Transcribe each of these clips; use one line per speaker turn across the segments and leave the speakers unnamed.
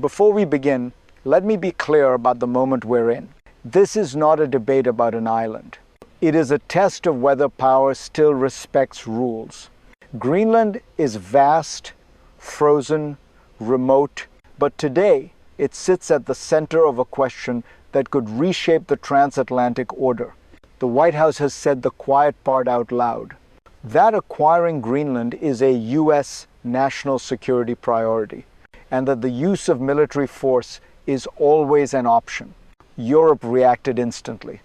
Before we begin, let me be clear about the moment we're in. This is not a debate about an island. It is a test of whether power still respects rules. Greenland is vast, frozen, remote, but today it sits at the center of a question that could reshape the transatlantic order. The White House has said the quiet part out loud. That acquiring Greenland is a U.S. national security priority, and that the use of military force is always an option. Europe reacted instantly.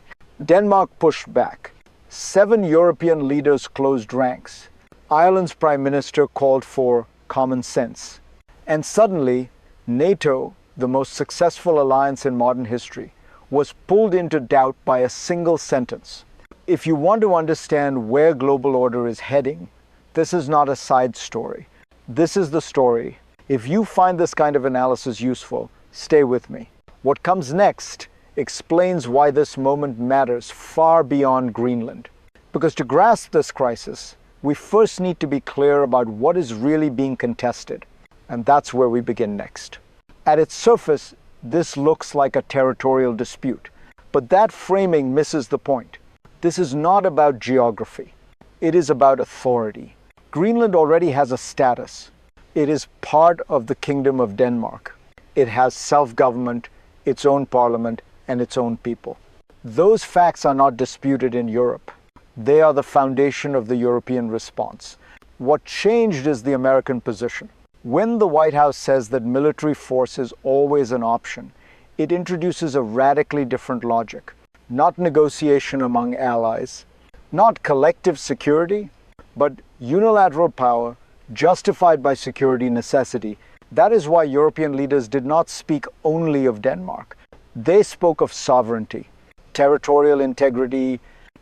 Denmark pushed back. 7 European leaders closed ranks. Ireland's prime minister called for common sense. And suddenly, NATO, the most successful alliance in modern history, was pulled into doubt by a single sentence. If you want to understand where global order is heading, this is not a side story. This is the story. If you find this kind of analysis useful, stay with me. What comes next explains why this moment matters far beyond Greenland. Because to grasp this crisis, we first need to be clear about what is really being contested. And that's where we begin next. At its surface, this looks like a territorial dispute. But that framing misses the point. This is not about geography. It is about authority. Greenland already has a status. It is part of the Kingdom of Denmark. It has self-government, its own parliament, and its own people. Those facts are not disputed in Europe. They are the foundation of the European response. What changed is the American position. When the White House says that military force is always an option, it introduces a radically different logic. Not negotiation among allies, not collective security, but unilateral power justified by security necessity. That is why European leaders did not speak only of Denmark. They spoke of sovereignty, territorial integrity,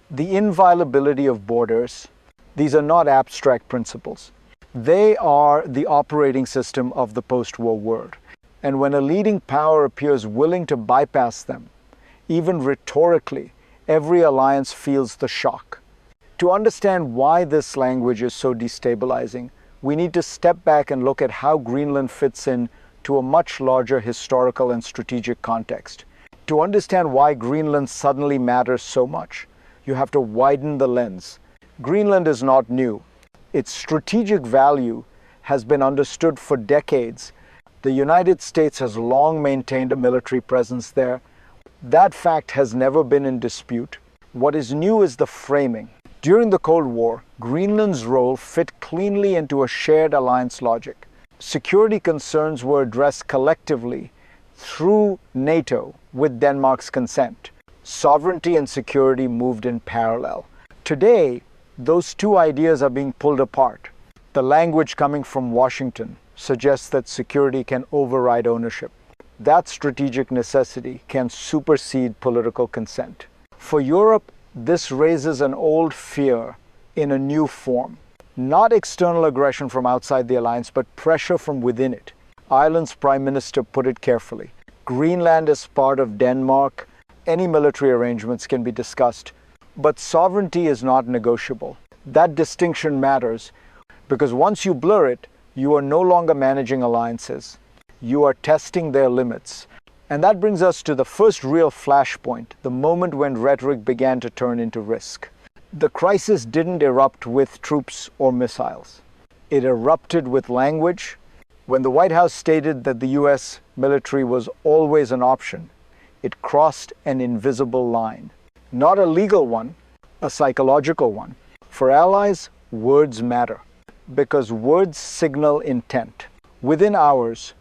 the inviolability of borders. These are not abstract principles. They are the operating system of the post-war world. And when a leading power appears willing to bypass them, even rhetorically, every alliance feels the shock. To understand why this language is so destabilizing, we need to step back and look at how Greenland fits in to a much larger historical and strategic context. To understand why Greenland suddenly matters so much, you have to widen the lens. Greenland is not new. Its strategic value has been understood for decades. The United States has long maintained a military presence there. That fact has never been in dispute. What is new is the framing. During the Cold War, Greenland's role fit cleanly into a shared alliance logic. Security concerns were addressed collectively through NATO with Denmark's consent. Sovereignty and security moved in parallel. Today, those two ideas are being pulled apart. The language coming from Washington suggests that security can override ownership. That strategic necessity can supersede political consent. For Europe, this raises an old fear in a new form. Not external aggression from outside the alliance, but pressure from within it. Ireland's prime minister put it carefully. Greenland is part of Denmark. Any military arrangements can be discussed, but sovereignty is not negotiable. That distinction matters because once you blur it, you are no longer managing alliances. You are testing their limits. And that brings us to the first real flashpoint, the moment when rhetoric began to turn into risk. The crisis didn't erupt with troops or missiles. It erupted with language. When the White House stated that the U.S. military was always an option, it crossed an invisible line. Not a legal one, a psychological one. For allies, words matter, because words signal intent. Within hours,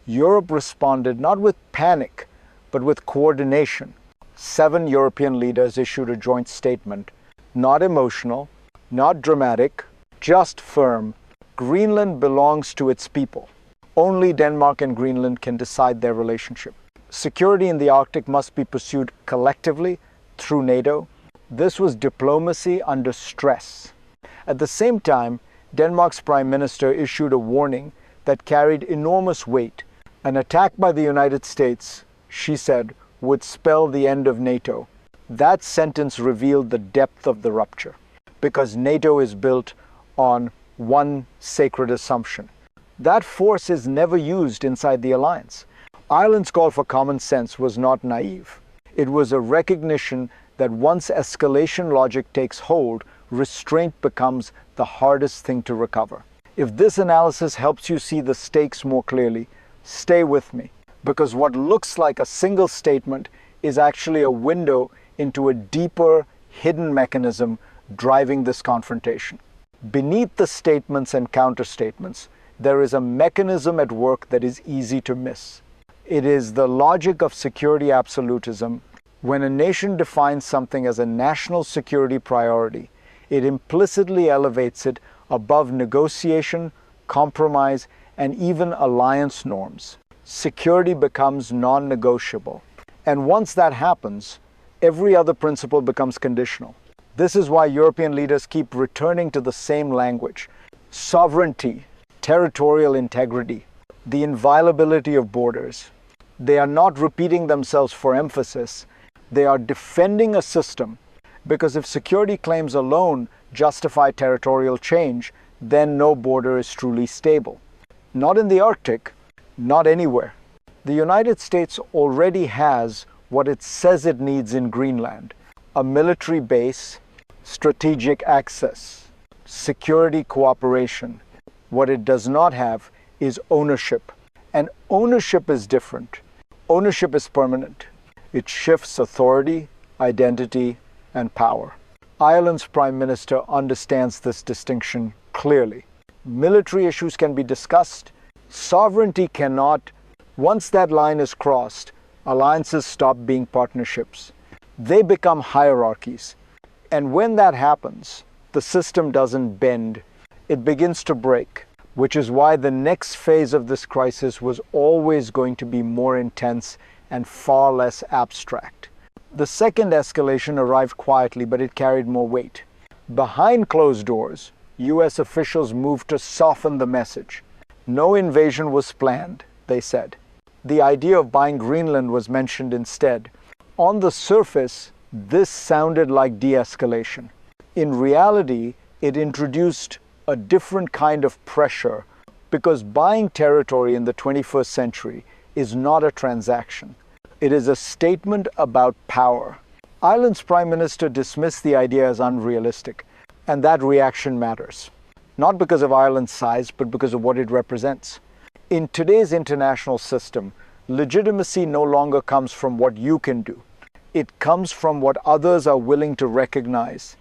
Europe responded not with panic, but with coordination. 7 European leaders issued a joint statement, not emotional, not dramatic, just firm. Greenland belongs to its people. Only Denmark and Greenland can decide their relationship. Security in the Arctic must be pursued collectively through NATO. This was diplomacy under stress. At the same time, Denmark's prime minister issued a warning that carried enormous weight. An attack by the United States, she said, would spell the end of NATO. That sentence revealed the depth of the rupture, because NATO is built on one sacred assumption. That force is never used inside the alliance. Ireland's call for common sense was not naive. It was a recognition that once escalation logic takes hold, restraint becomes the hardest thing to recover. If this analysis helps you see the stakes more clearly, stay with me, because what looks like a single statement is actually a window into a deeper, hidden mechanism driving this confrontation. Beneath the statements and counterstatements, there is a mechanism at work that is easy to miss. It is the logic of security absolutism. When a nation defines something as a national security priority, it implicitly elevates it above negotiation, compromise, and even alliance norms. Security becomes non-negotiable. And once that happens, every other principle becomes conditional. This is why European leaders keep returning to the same language. Sovereignty, territorial integrity, the inviolability of borders. They are not repeating themselves for emphasis. They are defending a system, because if security claims alone justify territorial change, then no border is truly stable. Not in the Arctic, not anywhere. The United States already has what it says it needs in Greenland: a military base, strategic access, security cooperation. What it does not have is ownership. And ownership is different. Ownership is permanent. It shifts authority, identity, and power. Ireland's Prime Minister understands this distinction clearly. Military issues can be discussed. Sovereignty cannot. Once that line is crossed, alliances stop being partnerships. They become hierarchies. And when that happens, the system doesn't bend. It begins to break, which is why the next phase of this crisis was always going to be more intense and far less abstract. The second escalation arrived quietly, but it carried more weight. Behind closed doors, US officials moved to soften the message. No invasion was planned, they said. The idea of buying Greenland was mentioned instead. On the surface, this sounded like de-escalation. In reality, it introduced a different kind of pressure, because buying territory in the 21st century is not a transaction. It is a statement about power. Ireland's Prime Minister dismissed the idea as unrealistic, and that reaction matters. Not because of Ireland's size, but because of what it represents. In today's international system, legitimacy no longer comes from what you can do. It comes from what others are willing to recognize.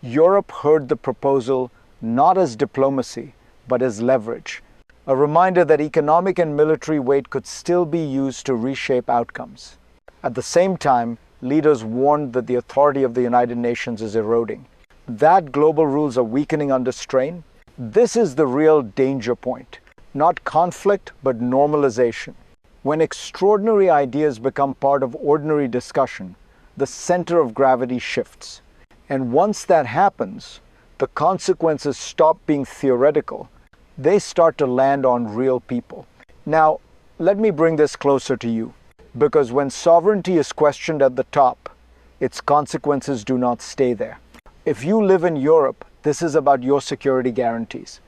Europe heard the proposal not as diplomacy, but as leverage. A reminder that economic and military weight could still be used to reshape outcomes. At the same time, leaders warned that the authority of the United Nations is eroding. That global rules are weakening under strain. This is the real danger point. Not conflict, but normalization. When extraordinary ideas become part of ordinary discussion, the center of gravity shifts. And once that happens, the consequences stop being theoretical. They start to land on real people. Now, let me bring this closer to you, because when sovereignty is questioned at the top, its consequences do not stay there. If you live in Europe, this is about your security guarantees.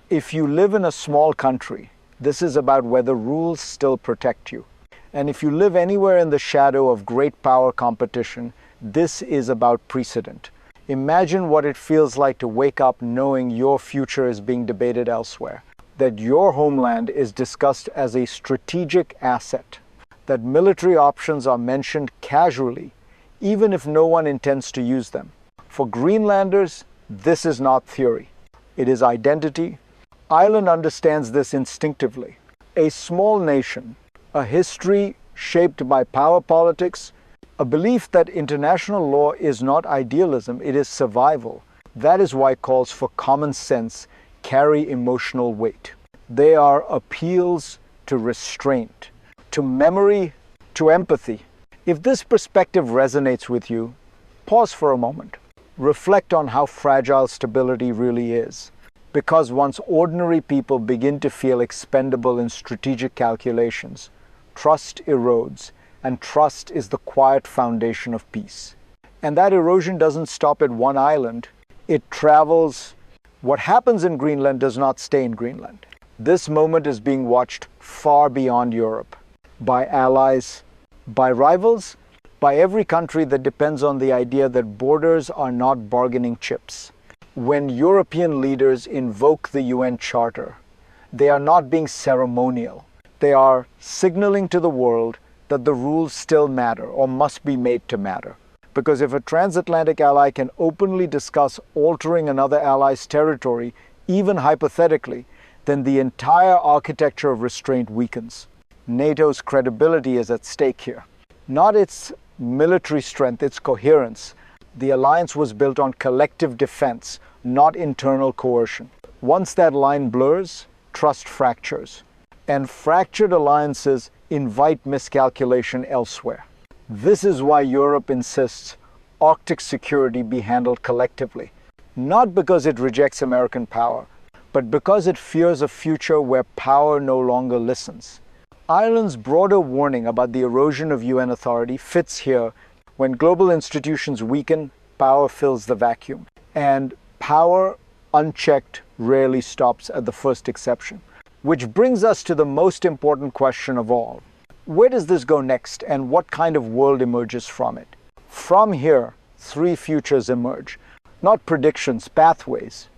If you live in a small country, this is about whether rules still protect you. And if you live anywhere in the shadow of great power competition, this is about precedent. Imagine what it feels like to wake up knowing your future is being debated elsewhere, that your homeland is discussed as a strategic asset, that military options are mentioned casually, even if no one intends to use them. For Greenlanders, this is not theory. It is identity. Ireland understands this instinctively. A small nation, a history shaped by power politics, a belief that international law is not idealism, it is survival. That is why calls for common sense carry emotional weight. They are appeals to restraint, to memory, to empathy. If this perspective resonates with you, pause for a moment. Reflect on how fragile stability really is. Because once ordinary people begin to feel expendable in strategic calculations, trust erodes, and trust is the quiet foundation of peace. And that erosion doesn't stop at one island. It travels. What happens in Greenland does not stay in Greenland. This moment is being watched far beyond Europe. by allies, by rivals, by every country that depends on the idea that borders are not bargaining chips. When European leaders invoke the UN Charter, they are not being ceremonial. They are signaling to the world that the rules still matter or must be made to matter. Because if a transatlantic ally can openly discuss altering another ally's territory, even hypothetically, then the entire architecture of restraint weakens. NATO's credibility is at stake here. Not its military strength, its coherence. The alliance was built on collective defense, not internal coercion. Once that line blurs, trust fractures. And fractured alliances invite miscalculation elsewhere. This is why Europe insists Arctic security be handled collectively. Not because it rejects American power, but because it fears a future where power no longer listens. Ireland's broader warning about the erosion of UN authority fits here. When global institutions weaken, power fills the vacuum. And power, unchecked, rarely stops at the first exception. Which brings us to the most important question of all. Where does this go next, and what kind of world emerges from it? From here, three futures emerge. Not predictions, pathways.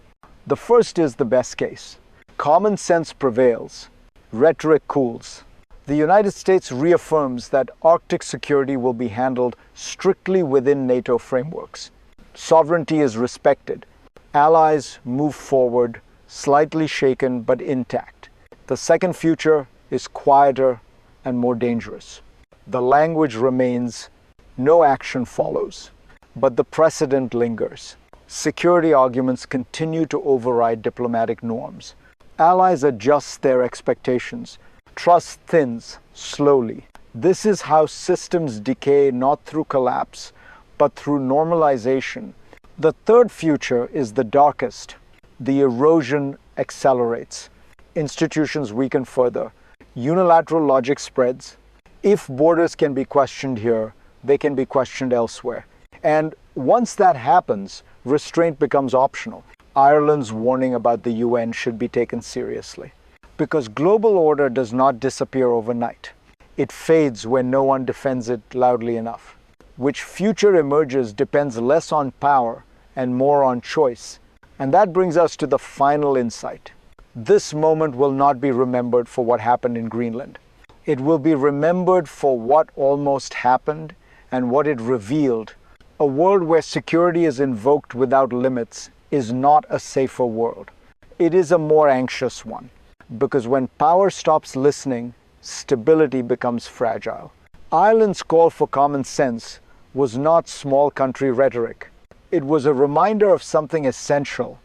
The first is the best case. Common sense prevails. Rhetoric cools. The United States reaffirms that Arctic security will be handled strictly within NATO frameworks. Sovereignty is respected. Allies move forward, slightly shaken but intact. The second future is quieter and more dangerous. The language remains, no action follows, but the precedent lingers. Security arguments continue to override diplomatic norms. Allies adjust their expectations. Trust thins slowly. This is how systems decay, not through collapse, but through normalization. The third future is the darkest. The erosion accelerates. Institutions weaken further. Unilateral logic spreads. If borders can be questioned here, they can be questioned elsewhere. And once that happens, restraint becomes optional. Ireland's warning about the UN should be taken seriously. Because global order does not disappear overnight. It fades when no one defends it loudly enough. Which future emerges depends less on power and more on choice. And that brings us to the final insight. This moment will not be remembered for what happened in Greenland. It will be remembered for what almost happened and what it revealed. A world where security is invoked without limits is not a safer world. It is a more anxious one. Because when power stops listening, stability becomes fragile. Ireland's call for common sense was not small country rhetoric. It was a reminder of something essential,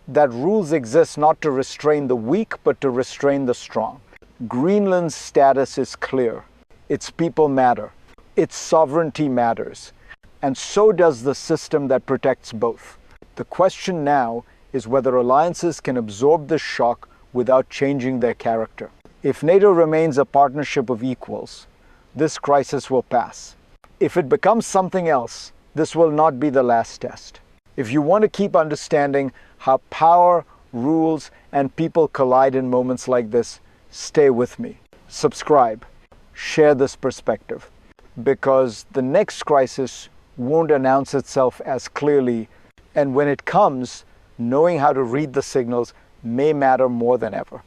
that rules exist not to restrain the weak, but to restrain the strong. Greenland's status is clear. Its people matter. Its sovereignty matters. And so does the system that protects both. The question now is whether alliances can absorb this shock without changing their character. If NATO remains a partnership of equals, this crisis will pass. If it becomes something else, this will not be the last test. If you want to keep understanding how power, rules, and people collide in moments like this, stay with me. Subscribe. Share this perspective. Because the next crisis won't announce itself as clearly, and when it comes, knowing how to read the signals may matter more than ever.